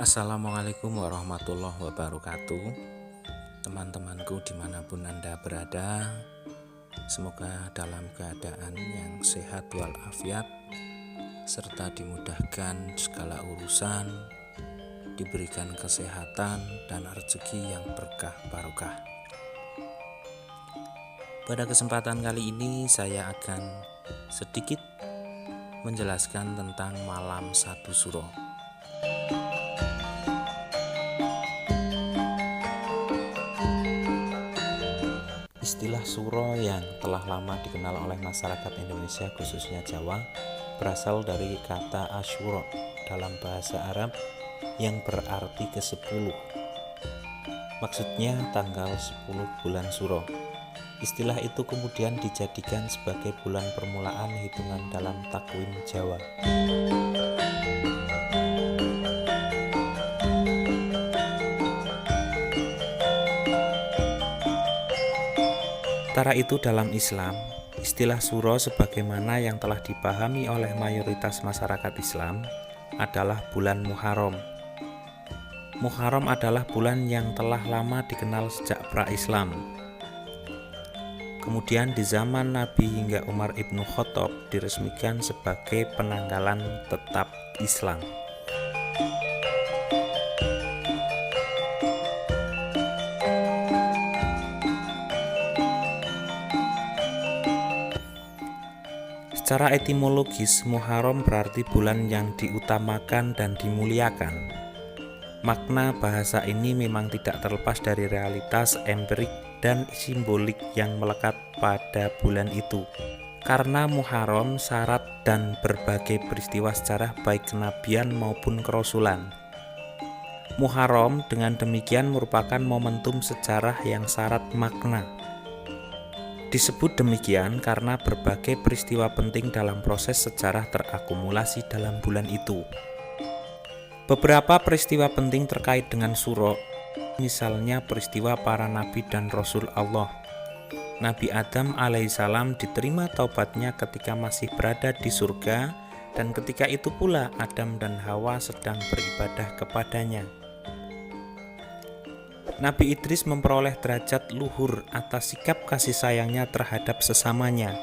Assalamualaikum warahmatullahi wabarakatuh. Teman-temanku dimanapun Anda berada, semoga dalam keadaan yang sehat walafiat, serta dimudahkan segala urusan, diberikan kesehatan dan rezeki yang berkah barokah. Pada kesempatan kali ini saya akan sedikit menjelaskan tentang malam satu suro. Istilah suro yang telah lama dikenal oleh masyarakat Indonesia khususnya Jawa berasal dari kata asyuro dalam bahasa Arab yang berarti ke-10. Maksudnya tanggal 10 bulan suro. Istilah itu kemudian dijadikan sebagai bulan permulaan hitungan dalam takwim Jawa. Sementara itu dalam Islam, istilah suro sebagaimana yang telah dipahami oleh mayoritas masyarakat Islam adalah bulan Muharram. Muharram adalah bulan yang telah lama dikenal sejak pra-Islam. Kemudian di zaman Nabi hingga Umar ibn Khattab diresmikan sebagai penanggalan tetap Islam. Secara etimologis, Muharram berarti bulan yang diutamakan dan dimuliakan. Makna bahasa ini memang tidak terlepas dari realitas empirik dan simbolik yang melekat pada bulan itu. Karena Muharram syarat dan berbagai peristiwa sejarah baik kenabian maupun kerasulan. Muharram dengan demikian merupakan momentum sejarah yang syarat makna. Disebut demikian karena berbagai peristiwa penting dalam proses sejarah terakumulasi dalam bulan itu. Beberapa peristiwa penting terkait dengan suro, misalnya peristiwa para nabi dan rasul Allah. Nabi Adam alaihissalam diterima taubatnya ketika masih berada di surga, dan ketika itu pula Adam dan Hawa sedang beribadah kepadanya. Nabi Idris memperoleh derajat luhur atas sikap kasih sayangnya terhadap sesamanya.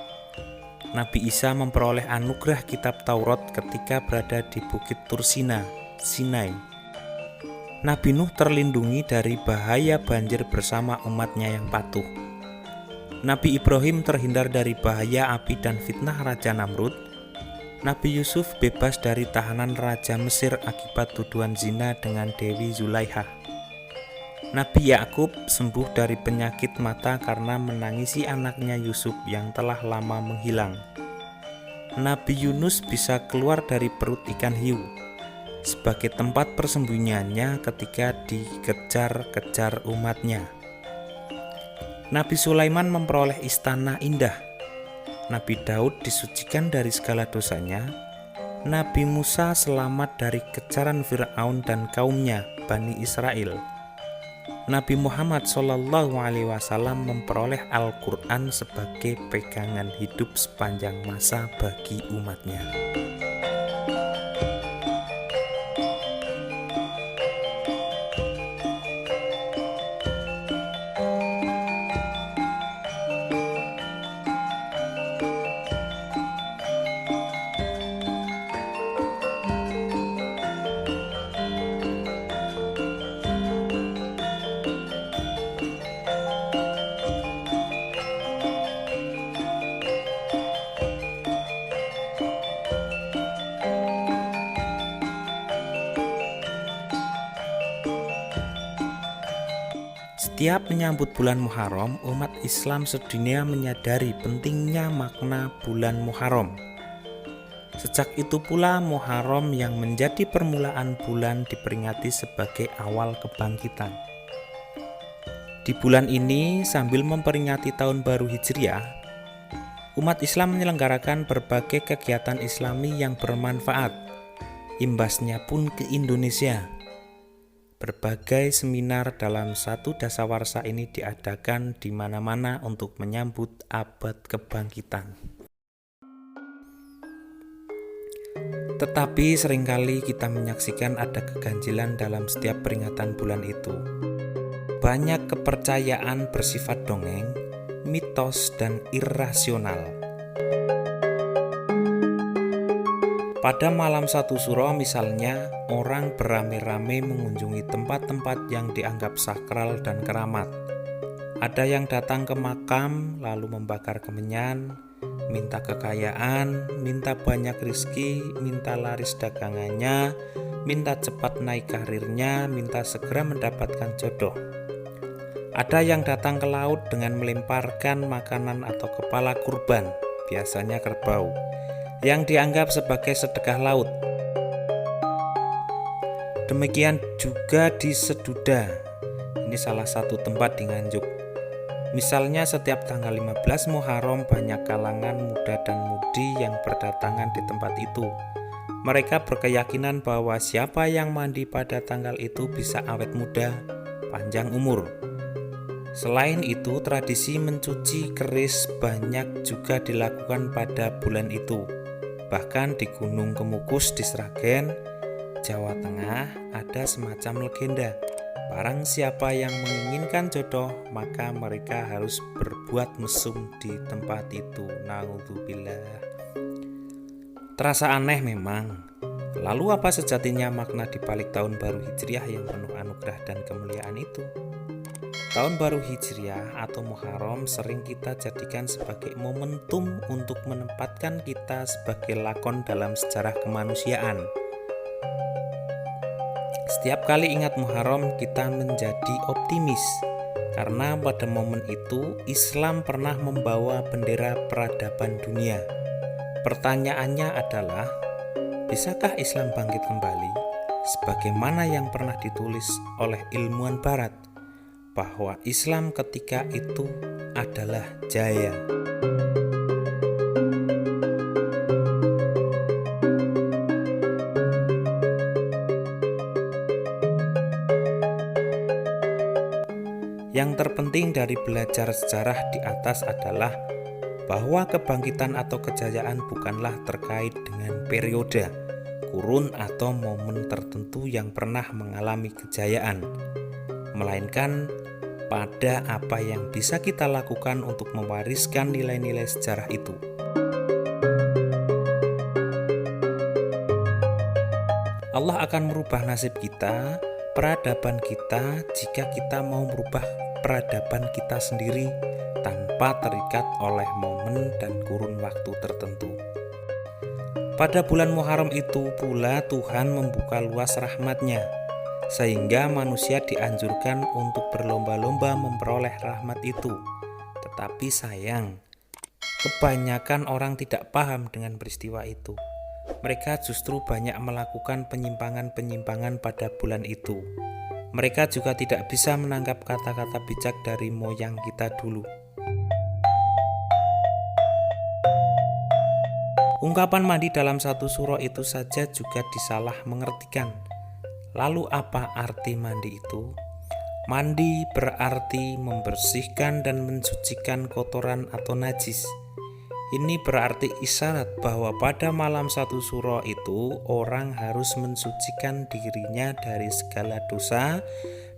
Nabi Isa memperoleh anugerah kitab Taurat ketika berada di Bukit Tursina, Sinai. Nabi Nuh terlindungi dari bahaya banjir bersama umatnya yang patuh. Nabi Ibrahim terhindar dari bahaya api dan fitnah Raja Namrud. Nabi Yusuf bebas dari tahanan Raja Mesir akibat tuduhan zina dengan Dewi Zulaikha. Nabi Yakub sembuh dari penyakit mata karena menangisi anaknya Yusuf yang telah lama menghilang. Nabi Yunus bisa keluar dari perut ikan hiu sebagai tempat persembunyiannya ketika dikejar-kejar umatnya. Nabi Sulaiman memperoleh istana indah. Nabi Daud disucikan dari segala dosanya. Nabi Musa selamat dari kejaran Fir'aun dan kaumnya, Bani Israel. Nabi Muhammad SAW memperoleh Al-Quran sebagai pegangan hidup sepanjang masa bagi umatnya. Setiap menyambut bulan Muharram, umat Islam sedunia menyadari pentingnya makna bulan Muharram. Sejak itu pula Muharram yang menjadi permulaan bulan diperingati sebagai awal kebangkitan. Di bulan ini, sambil memperingati tahun baru Hijriah, umat Islam menyelenggarakan berbagai kegiatan Islami yang bermanfaat. Imbasnya pun ke Indonesia. Berbagai seminar dalam satu dasawarsa ini diadakan di mana-mana untuk menyambut abad kebangkitan. Tetapi seringkali kita menyaksikan ada keganjilan dalam setiap peringatan bulan itu. Banyak kepercayaan bersifat dongeng, mitos, dan irasional. Pada malam satu suro misalnya, orang beramai-ramai mengunjungi tempat-tempat yang dianggap sakral dan keramat. Ada yang datang ke makam lalu membakar kemenyan, minta kekayaan, minta banyak rizki, minta laris dagangannya, minta cepat naik karirnya, minta segera mendapatkan jodoh. Ada yang datang ke laut dengan melemparkan makanan atau kepala kurban, biasanya kerbau, yang dianggap sebagai sedekah laut. Demikian juga di Seduda. Ini salah satu tempat di Nganjuk. Misalnya setiap tanggal 15 Muharram banyak kalangan muda dan mudi yang berdatangan di tempat itu. Mereka berkeyakinan bahwa siapa yang mandi pada tanggal itu bisa awet muda, panjang umur. Selain itu, tradisi mencuci keris banyak juga dilakukan pada bulan itu. Bahkan di Gunung Kemukus di Sragen, Jawa Tengah, ada semacam legenda. Barang siapa yang menginginkan jodoh, maka mereka harus berbuat mesum di tempat itu. Naudzubillah. Terasa aneh memang. Lalu apa sejatinya makna di balik tahun baru Hijriah yang penuh anugerah dan kemuliaan itu? Tahun baru Hijriah atau Muharram sering kita jadikan sebagai momentum untuk menempatkan kita sebagai lakon dalam sejarah kemanusiaan. Setiap kali ingat Muharram kita menjadi optimis, karena pada momen itu Islam pernah membawa bendera peradaban dunia. Pertanyaannya adalah, bisakah Islam bangkit kembali sebagaimana yang pernah ditulis oleh ilmuwan Barat, bahwa Islam ketika itu adalah jaya. Yang terpenting dari belajar sejarah di atas adalah bahwa kebangkitan atau kejayaan bukanlah terkait dengan periode, kurun atau momen tertentu yang pernah mengalami kejayaan, melainkan pada apa yang bisa kita lakukan untuk mewariskan nilai-nilai sejarah itu. Allah akan merubah nasib kita, peradaban kita, jika kita mau merubah peradaban kita sendiri tanpa terikat oleh momen dan kurun waktu tertentu. Pada bulan Muharram itu pula Tuhan membuka luas rahmat-Nya, sehingga manusia dianjurkan untuk berlomba-lomba memperoleh rahmat itu. Tetapi sayang, kebanyakan orang tidak paham dengan peristiwa itu. Mereka justru banyak melakukan penyimpangan-penyimpangan pada bulan itu. Mereka juga tidak bisa menangkap kata-kata bijak dari moyang kita dulu. Ungkapan mandi dalam satu surah itu saja juga disalah mengertikan. Lalu apa arti mandi itu? Mandi berarti membersihkan dan mensucikan kotoran atau najis. Ini berarti isyarat bahwa pada malam satu suro itu orang harus mensucikan dirinya dari segala dosa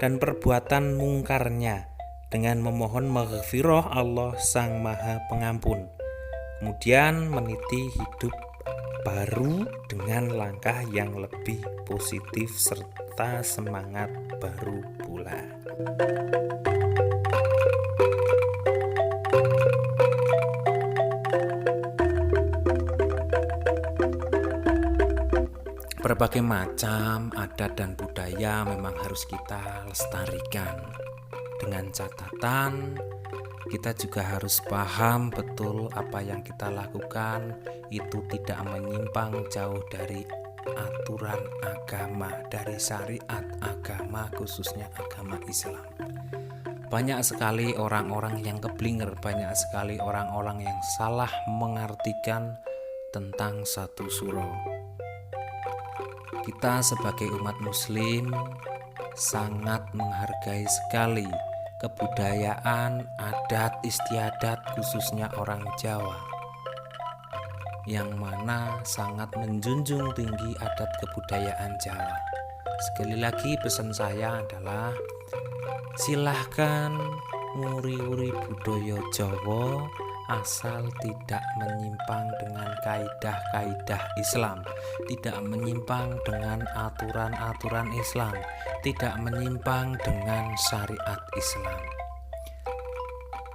dan perbuatan mungkarnya dengan memohon maghfirah Allah Sang Maha Pengampun. Kemudian meniti hidup baru dengan langkah yang lebih positif serta semangat baru pula. Berbagai macam adat dan budaya memang harus kita lestarikan. Dengan catatan, kita juga harus paham betul apa yang kita lakukan itu tidak menyimpang jauh dari aturan agama, dari syariat agama, khususnya agama Islam. Banyak sekali orang-orang yang keblinger, banyak sekali orang-orang yang salah mengartikan tentang satu suro. Kita sebagai umat muslim sangat menghargai sekali kebudayaan, adat istiadat khususnya orang Jawa, yang mana sangat menjunjung tinggi adat kebudayaan Jawa. Sekali lagi pesan saya adalah silahkan nguri-uri budaya Jawa asal tidak menyimpang dengan kaidah-kaidah Islam, tidak menyimpang dengan aturan-aturan Islam, tidak menyimpang dengan syariat Islam.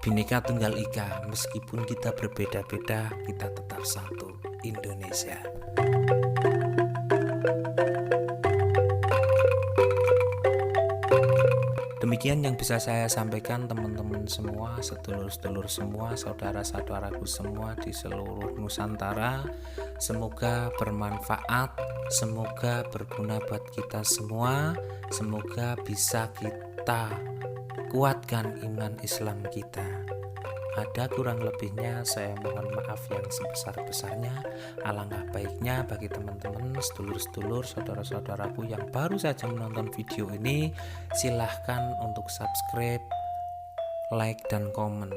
Bhinneka Tunggal Ika, meskipun kita berbeda-beda, kita tetap satu, Indonesia. Demikian yang bisa saya sampaikan teman-teman semua, sedulur-sedulur semua, saudara-saudaraku semua di seluruh Nusantara. Semoga bermanfaat, semoga berguna buat kita semua, semoga bisa kita kuatkan iman Islam kita. Ada kurang lebihnya saya mohon maaf yang sebesar-besarnya. Alangkah baiknya bagi teman-teman, sedulur-sedulur, saudara-saudaraku yang baru saja menonton video ini, silahkan untuk subscribe, like, dan komen.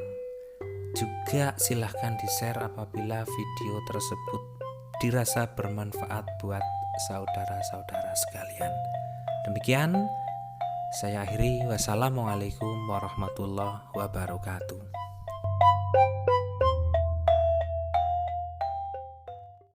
Juga silahkan di-share apabila video tersebut dirasa bermanfaat buat saudara-saudara sekalian. Demikian saya akhiri. Wassalamualaikum warahmatullahi wabarakatuh.